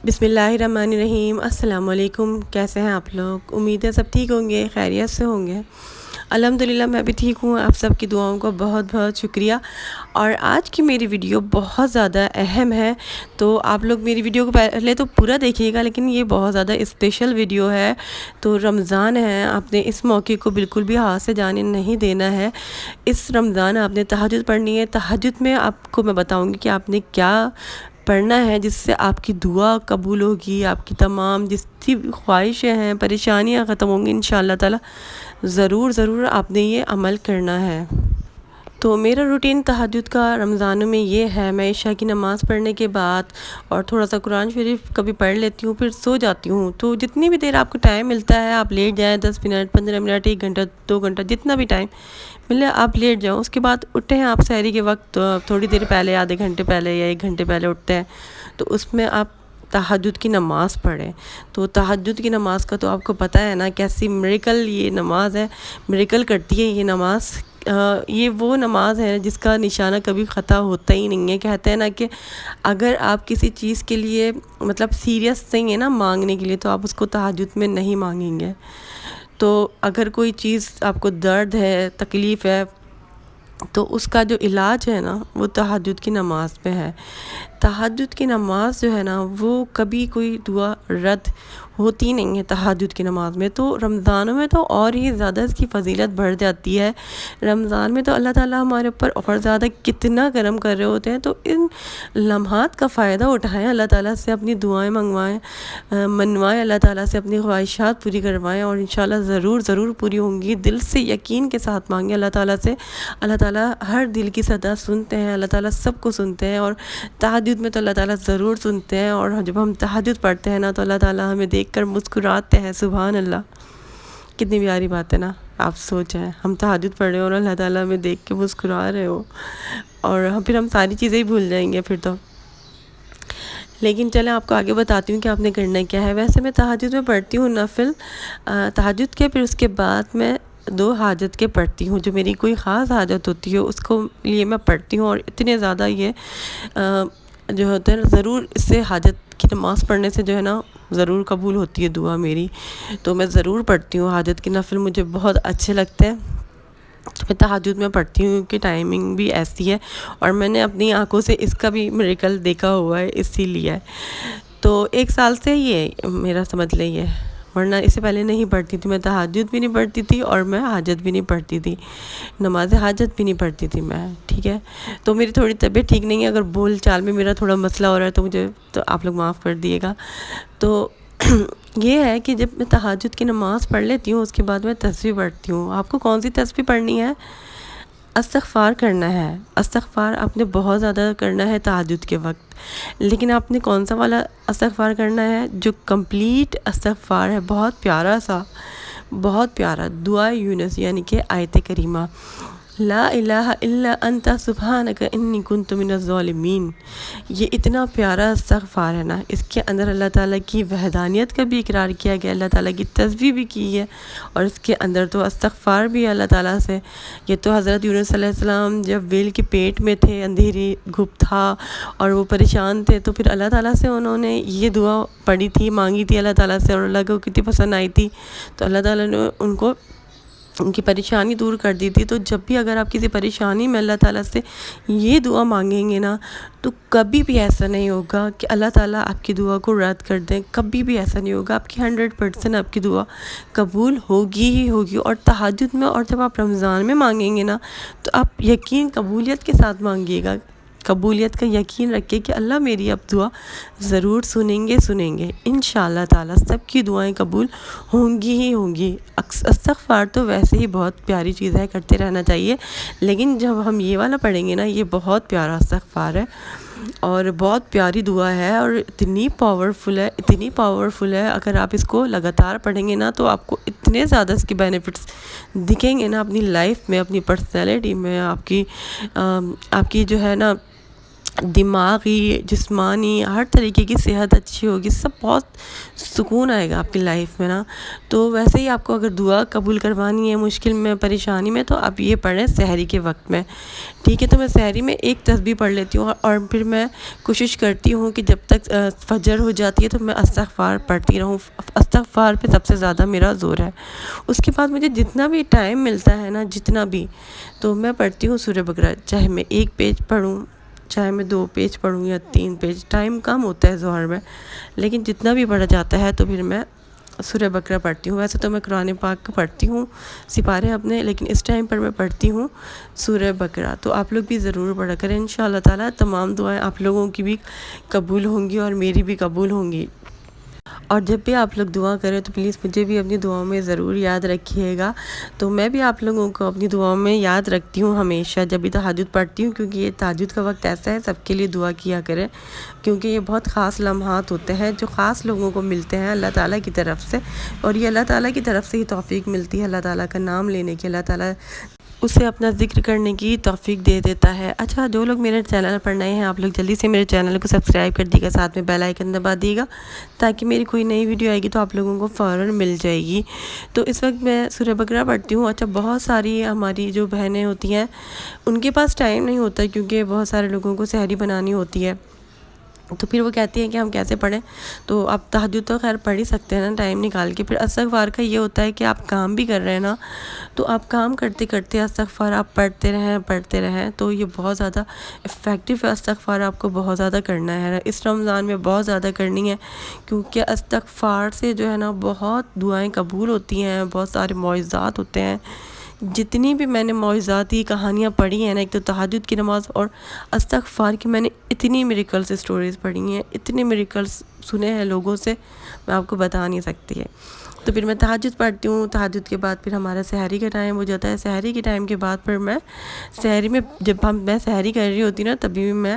بسم اللہ الرحمن الرحیم۔ السلام علیکم، کیسے ہیں آپ لوگ؟ امید ہے سب ٹھیک ہوں گے، خیریت سے ہوں گے۔ الحمدللہ میں بھی ٹھیک ہوں۔ آپ سب کی دعاؤں کا بہت بہت شکریہ۔ اور آج کی میری ویڈیو بہت زیادہ اہم ہے، تو آپ لوگ میری ویڈیو کو پہلے تو پورا دیکھیے گا، لیکن یہ بہت زیادہ اسپیشل ویڈیو ہے۔ تو رمضان ہے، آپ نے اس موقع کو بالکل بھی ہاتھ سے جانے نہیں دینا ہے۔ اس رمضان آپ نے تہجد پڑھنی ہے۔ تہجد میں آپ کو میں بتاؤں گی کہ آپ نے کیا پڑھنا ہے جس سے آپ کی دعا قبول ہوگی، آپ کی تمام جتنی بھی خواہشیں ہیں، پریشانیاں ختم ہوں گی انشاءاللہ تعالی۔ ضرور آپ نے یہ عمل کرنا ہے۔ تو میرا روٹین تہجد کا رمضانوں میں یہ ہے، میں عشاء کی نماز پڑھنے کے بعد اور تھوڑا سا قرآن شریف کبھی پڑھ لیتی ہوں، پھر سو جاتی ہوں۔ تو جتنی بھی دیر آپ کو ٹائم ملتا ہے آپ لیٹ جائیں، 10 منٹ 15 منٹ 1 گھنٹہ 2 گھنٹہ جتنا بھی ٹائم ملے آپ لیٹ جاؤ۔ اس کے بعد اٹھے ہیں آپ سحری کے وقت، تو تھوڑی دیر پہلے آدھے گھنٹے پہلے یا 1 گھنٹے پہلے اٹھتے ہیں، تو اس میں آپ تہجد کی نماز پڑھیں۔ تو تہجد کی نماز کا تو آپ کو پتہ ہے نا کیسی میریکل یہ نماز ہے، میریکل کرتی ہے یہ نماز۔ یہ وہ نماز ہے جس کا نشانہ کبھی خطا ہوتا ہی نہیں ہے۔ کہتے ہیں نا کہ اگر آپ کسی چیز کے لیے مطلب سیریس نہیں ہے نا مانگنے کے لیے، تو آپ اس کو تہجد میں نہیں مانگیں گے۔ تو اگر کوئی چیز آپ کو درد ہے، تکلیف ہے، تو اس کا جو علاج ہے نا وہ تہجد کی نماز پہ ہے۔ تہجد کی نماز جو ہے نا وہ کبھی کوئی دعا رد ہوتی نہیں ہے تہجد کی نماز میں۔ تو رمضانوں میں تو اور ہی زیادہ اس کی فضیلت بڑھ جاتی ہے۔ رمضان میں تو اللہ تعالیٰ ہمارے اوپر اور زیادہ کتنا کرم کر رہے ہوتے ہیں، تو ان لمحات کا فائدہ اٹھائیں، اللہ تعالیٰ سے اپنی دعائیں منوائیں، اللہ تعالیٰ سے اپنی خواہشات پوری کروائیں، اور انشاءاللہ ضرور پوری ہوں گی۔ دل سے یقین کے ساتھ مانگیں اللہ تعالیٰ سے۔ اللہ تعالیٰ ہر دل کی صدا سنتے ہیں، اللہ تعالیٰ سب کو سنتے ہیں، اور تہجد میں تو اللہ تعالیٰ ضرور سنتے ہیں۔ اور جب ہم تہجد پڑھتے ہیں نا تو اللہ تعالیٰ ہمیں دیکھ کر مسکراتے ہیں، سبحان اللہ۔ کتنی پیاری بات ہے نا، آپ سوچیں ہم تہجد پڑھ رہے ہیں اور اللہ تعالیٰ ہمیں دیکھ کے مسکرا رہے ہو، اور پھر ہم ساری چیزیں ہی بھول جائیں گے پھر تو۔ لیکن چلیں آپ کو آگے بتاتی ہوں کہ آپ نے کرنا کیا ہے۔ ویسے میں تہجد میں پڑھتی ہوں نفل تہجد کے، پھر اس کے بعد میں 2 حاجت کے پڑھتی ہوں۔ جو میری کوئی خاص حاجت ہوتی ہے اس کو لیے میں پڑھتی ہوں، اور اتنے زیادہ یہ جو ہوتے ہیں ضرور اس سے حاجت کی نماز پڑھنے سے جو ہے نا ضرور قبول ہوتی ہے دعا میری۔ تو میں ضرور پڑھتی ہوں حاجت کی نفل، مجھے بہت اچھے لگتے ہیں۔ میں تہجد میں پڑھتی ہوں کہ ٹائمنگ بھی ایسی ہے، اور میں نے اپنی آنکھوں سے اس کا بھی میریکل دیکھا ہوا ہے، اسی لیے۔ تو 1 سال سے یہ میرا سمجھ لیں ہے، ورنہ اس سے پہلے نہیں پڑھتی تھی میں، تہجد بھی نہیں پڑھتی تھی اور میں حاجت بھی نہیں پڑھتی تھی، نماز حاجت بھی نہیں پڑھتی تھی میں، ٹھیک ہے۔ تو میری تھوڑی طبیعت ٹھیک نہیں ہے، اگر بول چال میں میرا تھوڑا مسئلہ ہو رہا ہے تو آپ لوگ معاف کر دیے گا۔ تو یہ ہے کہ جب میں تہجد کی نماز پڑھ لیتی ہوں، اس کے بعد میں تسبیح پڑھتی ہوں۔ آپ کو کون سی تسبیح پڑھنی ہے؟ استغفار کرنا ہے۔ استغفار آپ نے بہت زیادہ کرنا ہے تہجد کے وقت، لیکن آپ نے کون سا والا استغفار کرنا ہے؟ جو کمپلیٹ استغفار ہے، بہت پیارا سا، بہت پیارا دعا یونس، یعنی کہ آیت کریمہ لا الہ الا انت سبحانک انی کنت من الظالمین۔ یہ اتنا پیارا استغفار ہے نا، اس کے اندر اللہ تعالیٰ کی وحدانیت کا بھی اقرار کیا گیا، اللہ تعالیٰ کی تسبیح بھی کی ہے، اور اس کے اندر تو استغفار بھی ہے اللہ تعالیٰ سے۔ یہ تو حضرت یونس علیہ السلام جب ویل کے پیٹ میں تھے، اندھیری گھپ تھا اور وہ پریشان تھے، تو پھر اللہ تعالیٰ سے انہوں نے یہ دعا پڑھی تھی، مانگی تھی اللہ تعالیٰ سے، اور اللہ کو کتنی پسند آئی تھی، تو اللہ تعالیٰ نے ان کی پریشانی دور کر دی تھی۔ تو جب بھی اگر آپ کسی پریشانی میں اللہ تعالیٰ سے یہ دعا مانگیں گے نا، تو کبھی بھی ایسا نہیں ہوگا کہ اللہ تعالیٰ آپ کی دعا کو رد کر دیں، کبھی بھی ایسا نہیں ہوگا۔ آپ کی 100% آپ کی دعا قبول ہوگی ہی ہوگی۔ اور تہجد میں اور جب آپ رمضان میں مانگیں گے نا، تو آپ یقین قبولیت کے ساتھ مانگیے گا، قبولیت کا یقین رکھیں کہ اللہ میری اب دعا ضرور سنیں گے انشاءاللہ تعالیٰ، سب کی دعائیں قبول ہوں گی ہی ہوں گی۔ استغفار تو ویسے ہی بہت پیاری چیز ہے، کرتے رہنا چاہیے، لیکن جب ہم یہ والا پڑھیں گے نا، یہ بہت پیارا استغفار ہے اور بہت پیاری دعا ہے، اور اتنی پاورفل ہے۔ اگر آپ اس کو لگاتار پڑھیں گے نا، تو آپ کو اتنے زیادہ اس کے بینیفٹس دکھیں گے نا اپنی لائف میں، اپنی پرسنالٹی میں، آپ کی جو ہے نا دماغی جسمانی ہر طریقے کی صحت اچھی ہوگی، سب بہت سکون آئے گا آپ کی لائف میں نا۔ تو ویسے ہی آپ کو اگر دعا قبول کروانی ہے مشکل میں پریشانی میں، تو آپ یہ پڑھیں سحری کے وقت میں، ٹھیک ہے؟ تو میں سحری میں ایک تسبیح پڑھ لیتی ہوں، اور پھر میں کوشش کرتی ہوں کہ جب تک فجر ہو جاتی ہے تو میں استغفار پڑھتی رہوں۔ استغفار پہ سب سے زیادہ میرا زور ہے۔ اس کے بعد مجھے جتنا بھی ٹائم ملتا ہے نا، جتنا بھی، تو میں پڑھتی ہوں سورہ بقرہ، چاہے میں 1 پیج پڑھوں، چاہے میں 2 پیج پڑھوں یا 3 پیج، ٹائم کم ہوتا ہے ظہر میں، لیکن جتنا بھی پڑھا جاتا ہے تو پھر میں سورہ بقرہ پڑھتی ہوں۔ ویسے تو میں قرآن پاک کا پڑھتی ہوں سپارے اپنے، لیکن اس ٹائم پر میں پڑھتی ہوں سورہ بقرہ۔ تو آپ لوگ بھی ضرور پڑھا کریں، انشاءاللہ تعالیٰ تمام دعائیں آپ لوگوں کی بھی قبول ہوں گی اور میری بھی قبول ہوں گی۔ اور جب بھی آپ لوگ دعا کریں تو پلیز مجھے بھی اپنی دعاؤں میں ضرور یاد رکھیے گا۔ تو میں بھی آپ لوگوں کو اپنی دعاؤں میں یاد رکھتی ہوں ہمیشہ جب بھی تہجد پڑھتی ہوں، کیونکہ یہ تہجد کا وقت ایسا ہے، سب کے لیے دعا کیا کریں، کیونکہ یہ بہت خاص لمحات ہوتے ہیں جو خاص لوگوں کو ملتے ہیں اللہ تعالیٰ کی طرف سے، اور یہ اللہ تعالیٰ کی طرف سے ہی توفیق ملتی ہے، اللہ تعالیٰ کا نام لینے کی، اللہ تعالیٰ اسے اپنا ذکر کرنے کی توفیق دے دیتا ہے۔ اچھا، جو لوگ میرے چینل پر نئے ہیں، آپ لوگ جلدی سے میرے چینل کو سبسکرائب کر دیجیے گا، ساتھ میں بیل آئیکن دبا دیجیے گا، تاکہ میری کوئی نئی ویڈیو آئے گی تو آپ لوگوں کو فوراً مل جائے گی۔ تو اس وقت میں سورہ بقرہ پڑھتی ہوں۔ اچھا، بہت ساری ہماری جو بہنیں ہوتی ہیں ان کے پاس ٹائم نہیں ہوتا، کیونکہ بہت سارے لوگوں کو سحری بنانی ہوتی ہے، تو پھر وہ کہتی ہیں کہ ہم کیسے پڑھیں؟ تو آپ تہجد تو خیر پڑھ ہی سکتے ہیں نا ٹائم نکال کے۔ پھر استغفار کا یہ ہوتا ہے کہ آپ کام بھی کر رہے ہیں نا، تو آپ کام کرتے کرتے استغفار آپ پڑھتے رہیں، تو یہ بہت زیادہ افیکٹو ہے۔ استغفار آپ کو بہت زیادہ کرنا ہے، اس رمضان میں بہت زیادہ کرنی ہے، کیونکہ استغفار سے جو ہے نا بہت دعائیں قبول ہوتی ہیں، بہت سارے معجزات ہوتے ہیں۔ جتنی بھی میں نے معجزاتی کہانیاں پڑھی ہیں نا، ایک تو تہجد کی نماز اور استغفار کی، میں نے اتنی میریکلز اسٹوریز پڑھی ہیں، اتنے میریکلز سنے ہیں لوگوں سے، میں آپ کو بتا نہیں سکتی ہے۔ تو پھر میں تہجد پڑھتی ہوں، تہجد کے بعد پھر ہمارا سحری کا ٹائم ہو جاتا ہے۔ سحری کے ٹائم کے بعد پھر میں سحری میں جب میں سحری کر رہی ہوتی نا، تبھی بھی میں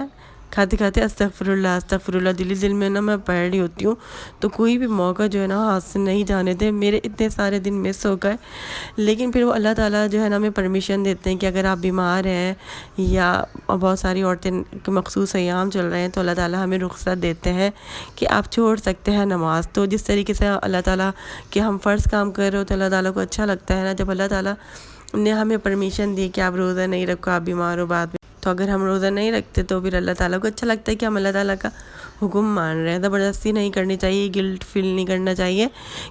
کھاتے کھاتے استغفر اللہ دل میں نا میں پڑھ رہی ہوتی ہوں۔ تو کوئی بھی موقع جو ہے نا ہاتھ سے نہیں جانے دے، میرے اتنے سارے دن مس ہو گئے، لیکن پھر وہ اللہ تعالیٰ جو ہے نا ہمیں پرمیشن دیتے ہیں کہ اگر آپ بیمار ہیں یا بہت ساری عورتیں کے مخصوص ایام چل رہے ہیں، تو اللہ تعالیٰ ہمیں رخصت دیتے ہیں کہ آپ چھوڑ سکتے ہیں نماز۔ تو جس طریقے سے اللہ تعالیٰ کہ ہم فرض کام کر رہے ہو تو اللہ تعالیٰ کو اچھا لگتا ہے نا، جب اللہ تعالیٰ نے ہمیں پرمیشن دی کہ آپ روزہ نہیں رکھو، آپ بیمار ہو بعد میں، تو اگر ہم روزہ نہیں رکھتے تو پھر اللہ تعالیٰ کو اچھا لگتا ہے کہ ہم اللہ تعالیٰ کا حکم مان رہے ہیں۔ زبردستی نہیں کرنی چاہیے، گلٹ فیل نہیں کرنا چاہیے،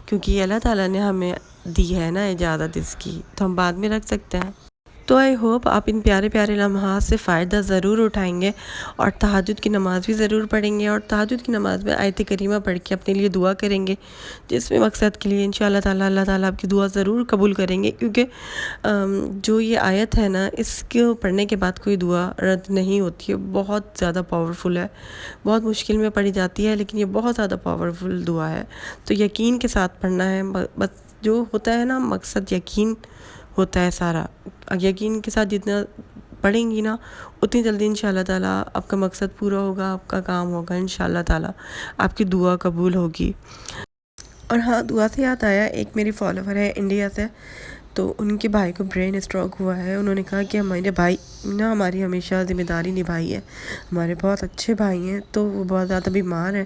کیونکہ یہ اللہ تعالیٰ نے ہمیں دی ہے نا اجازت اس کی، تو ہم بعد میں رکھ سکتے ہیں۔ تو آئی ہوپ آپ ان پیارے پیارے لمحات سے فائدہ ضرور اٹھائیں گے، اور تہجد کی نماز بھی ضرور پڑھیں گے، اور تہجد کی نماز میں آیت کریمہ پڑھ کے اپنے لیے دعا کریں گے، جس میں مقصد کے لیے انشاءاللہ تعالیٰ اللہ تعالیٰ آپ کی دعا ضرور قبول کریں گے، کیونکہ جو یہ آیت ہے نا، اس کو پڑھنے کے بعد کوئی دعا رد نہیں ہوتی ہے، بہت زیادہ پاورفل ہے، بہت مشکل میں پڑھی جاتی ہے، لیکن یہ بہت زیادہ پاورفل دعا ہے، تو یقین کے ساتھ پڑھنا ہے، بس جو ہوتا ہے نا مقصد یقین ہوتا ہے سارا، یقین کے ساتھ جتنا پڑھیں گی نا اتنی جلدی انشاءاللہ تعالیٰ آپ کا مقصد پورا ہوگا، آپ کا کام ہوگا، انشاءاللہ تعالیٰ آپ کی دعا قبول ہوگی۔ اور ہاں، دعا سے یاد آیا، ایک میری فالوور ہے انڈیا سے، تو ان کے بھائی کو برین اسٹروک ہوا ہے، انہوں نے کہا کہ ہمارے بھائی نے ہماری ہمیشہ ذمہ داری نبھائی ہے، ہمارے بہت اچھے بھائی ہیں، تو وہ بہت زیادہ بیمار ہیں،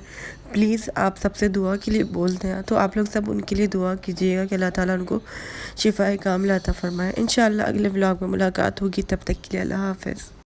پلیز آپ سب سے دعا کے لیے بولتے ہیں، تو آپ لوگ سب ان کے لیے دعا کیجیے گا کہ اللہ تعالیٰ ان کو شفائے کاملہ عطا فرمائے۔ انشاءاللہ اگلے ولاگ میں ملاقات ہوگی، تب تک کے لیے اللہ حافظ۔